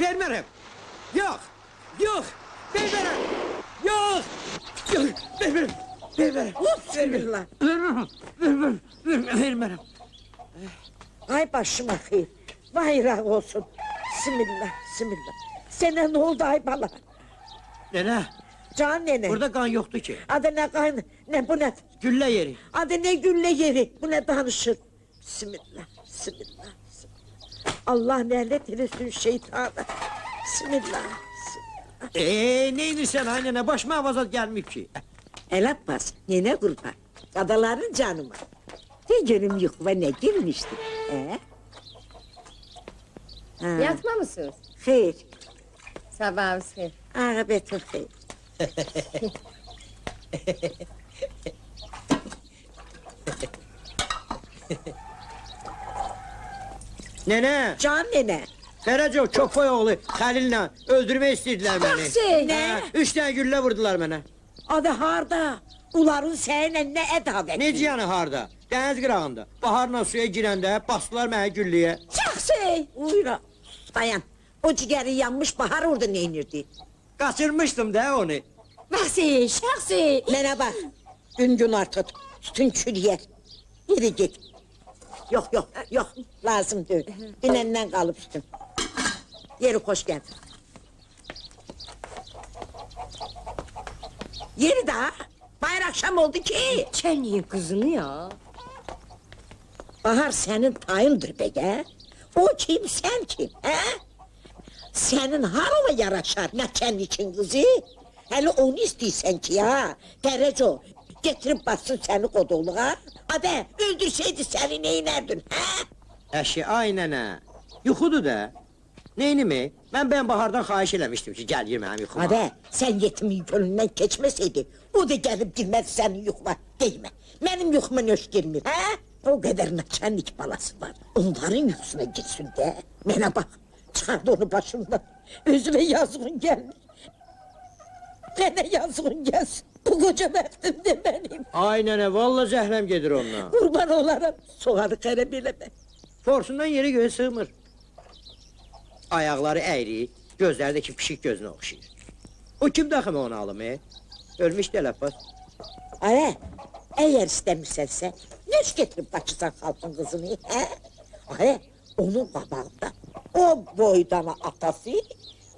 Vermərəm. Yox, yox, vermərəm. Yox, yox, vermərəm. Vermərəm. Bismillah. Vermərəm. Ay başıma xeyir. Vayraq olsun. Bismillah, bismillah. Sənə nə oldu ay bala? Nənə, Can nene. burada qan yoxdur ki. Adı ne kan, ne bu ne? Güllə yeri. Adı ne gülle yeri, bu ne danışır? Bismillah, bismillah, bismillah. Allah nerede etsin şeytanı. Bismillah, bismillah. Neynirsən ay nənə, başıma avazat gəlməyib ki. El atmaz, nene kurban. Kadaların canıma. Ne görüm yuxuva ne girmişti? Ha. Yatmamışsınız? Xeyr, Sabahınız xeyir. ağabetin xeyr. Nənə, Can nene. Fərəcov Çoxboy oğlu Xəlillə öldürmək istəyirdilər məni. Yaxşı. Ne? 3 dənə güllə vurdular mənə. Adı harda? Uların seninle ne edaveti? Necə yəni harda? Dəniz qırağında. Baharla suya girəndə basdılar mənə gülləyə. Çok şey. Uyra. Dayan. O ciğeri yanmış bahar orada neynirdi? Qaçırmışdım da onu. Vəsi, şəxsi. Mənə bak. Gün artık. Üstün çürüyer. Yürü git. Yok yok yok. Lazım değil. Dünenden kalıp üstün. Yeri hoş geldin. Yeri daha. Bayır akşam oldu ki. Çenliyin kızını ya. Bahar senin tayındır be ge. O kim sen kim he? Senin harola yaraşar ne için kızı? Hele onu istiyorsan ki ya. Dereco getirip bassın seni kodoluğa. Hadi öldürseydi seni neynerdin he? Əşi, ay nənə. Yuxudur da. Neynimi? Ben Bahardan xahiş eləmişdim ki, gəl gir mənim yuxuma. Hadi sen yetimin gönlünden geçmeseydi o da gelip girmez senin yuxuma değme. Benim yuxuma nöş girmir he? O kadar naçenlik balası var. Onların yuxusuna gitsin de. Mene bak çıkardı onu başımdan. Özüme yazgın gelmiş. Gene yazgın gelsin. Bu koca meftim de benim. Ay nənə, vallahi zəhrəm gedir ondan. Kurban olaram. Soğanı kere bileme. Forsundan yeri göğe sığmır. Ayaqları əyri, gözlərdəki pişik gözünə oxşayır. O kim daxımı onu alım, Ölmüş de Ləbbas. Ay, eğer istemişsense nöş getirip kaçırsan halkın kızını he? Ay, onun babağında o boydana atası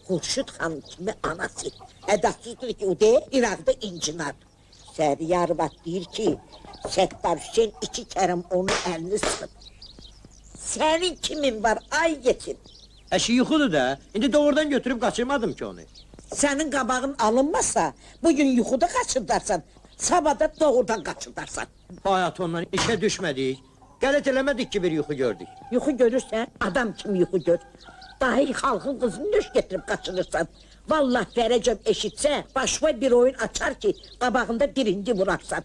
Hurşit Han kimi anası. Edasızdır ki o de İraqda incinar. Səriyar Arvad deyir ki Səttar Hüseyin 2 kərəm onun əlini sıxıb. Senin kimin var ay yetim? Əşi yuxudur da, indi doğrudan götürüb qaçırmadım ki onu. Senin qabağın alınmasa bugün yuxuda kaçırdarsan, sabahda doğrudan kaçırdarsan. Hayat ondan işe düşmədik. Qələt eləmədik ki bir yuxu gördük. Yuxu görürsən, adam kimi yuxu gör. Dahi halkın kızını nöş getirip kaçırırsan. Vallahi Fərəcəm eşitsə, başka bir oyun açar ki, qabağında birinci vurarsan.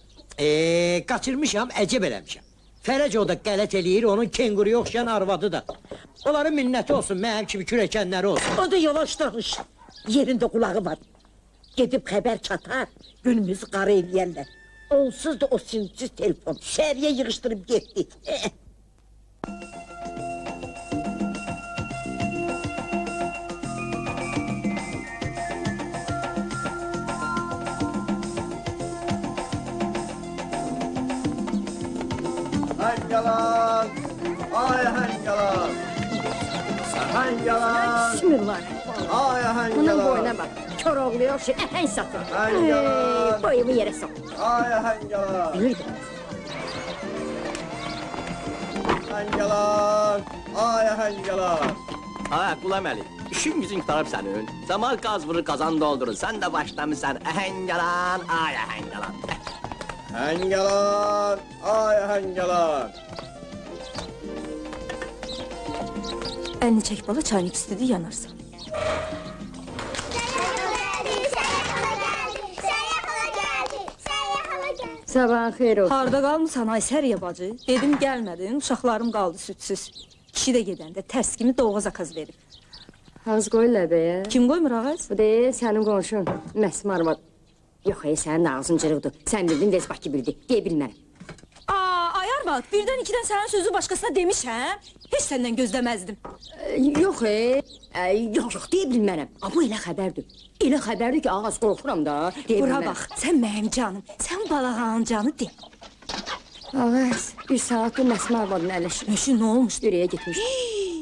Qaçırmışam, əcəb eləmişəm. Fərəc o da qələt eləyir, onun kenguruya oxşayan arvadı da. Onların minnəti olsun, mənim kimi kürəkənləri olsun. O da yavaş danış. Yerinde kulağı var. Gidip haber çatar, günümüzü qara eləyərlər. Onsuz da o sinsiz telefon, şəhriyə yığıştırıp gitti. Hangalan! Ay hangalan! Hangalan! Bismillah. Ay Bunun hangalan! boyuna bak. Kör oğluyor şey, ehen satır. Hangalan! Boyumu yere sok. Ay hangalan! Bilirdim. Hangalan! Ay hangalan! Ha, Qulam Əli, işin gücün qutarıb sənin. Zaman qaz vurur, qazan doldurur. Sən də başlamısan, əhəngalan, ay əhəngalan. Hangalan! Ay hangalan! Əlini çək bala, çaynik istedi yanarsan. Sabahın xeyir olsun. Harda qalmısan ay Səriyə bacı? Dedim gəlmədin, uşaqlarım qaldı südsüz. Kişi də gedəndə tərs kimi doğğa zakaz verib. Ağız qoyurlar be ya. Kim qoymur ağız? Bu de sənin qonşun, Məsum arvad. Yox, sənin ağzın cırıqdır. Sən bildin, Vezbaki bildi. Deyə bilmərəm. Ay arvad, birdən ikidən sənin sözü başqasına demişəm. Heç səndən gözləməzdim. Yox, yox, deyə bilmərəm. Amma elə xəbərdir. Elə xəbərdir ki, ağaz qorxuram da. Bura bax, sən mənim canım, sən balağanın canı de. Ağaz, bir saatdır Məsmə arvadın əlləşir. Nöşün, nə olmuş? Dürəyə getmiş.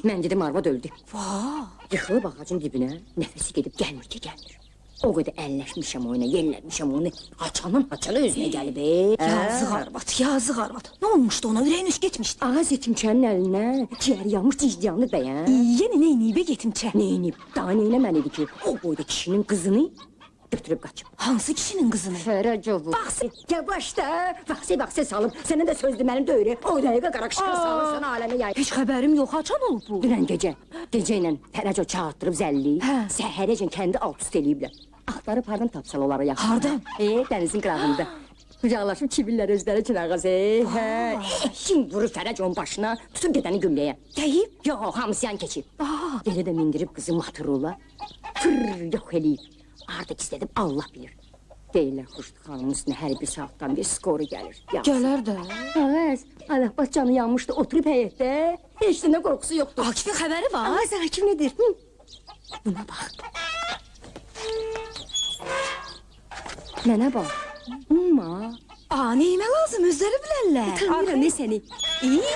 Mən dedim, arvad öldü. Vaa! Yıxılıb ağacın dibinə, nəfəsi gedib gəlmir ki, gəlmir. O qədər əlləşmişəm oyuna, yelləmişəm onu. Haçanın özünə gəlib, Yazıq arvad, yazıq arvad. Nə olmuşdu ona, ürəyin üst getmişdi. Ağaz yetimçənin əlinə, ciyər yanmış cicdiyanlı bəyən. Yenə neyniyibə yetimçə? Neynib, daha neynəməlidir ki, o boyda kişinin qızını götürüb qaçıb. Hansı kişinin qızını? Fərəcov. Yavaş da, vaxtı salıb, sənə də söz deməlim döyürü. O dəqiqə qaraqışqa salırsan aləmə yay. Heç xəbərim yox, haçan olub bu? Dünən gecə ilə Fərəcov çağırtdırıb zəlli, Hə. səhərəcən kəndi alt-üst eləyiblər. Axtarıb hardan tapsalar onlara yaxın. Hardan? Dənizin qırağında. Qucaqlaşıb kibirlər özləri üçün ağaz, Kim vurur Fərəcovun başına, tutub gedəni gümləyə. Deyib? Yox, hamısıyan keçib. Elə də mindirib qızı Maturula, yox eləyib. Harda gizlədib Allah bilir. Deyirlər, Xurşud xanımın üstünə hər bir saatdan bir skoru gəlir. Gələr də. Ağaz, Ələbbas canı yanmışdı, oturub həyətdə. Heç də qorxusu yoxdur. Akifin xəbəri var. Ağaz, Akif nedir? Buna bax. Mənə bax. Amma. Neyimə lazım, özləri bilərlər. Tanıyıram, ne səni? İyi,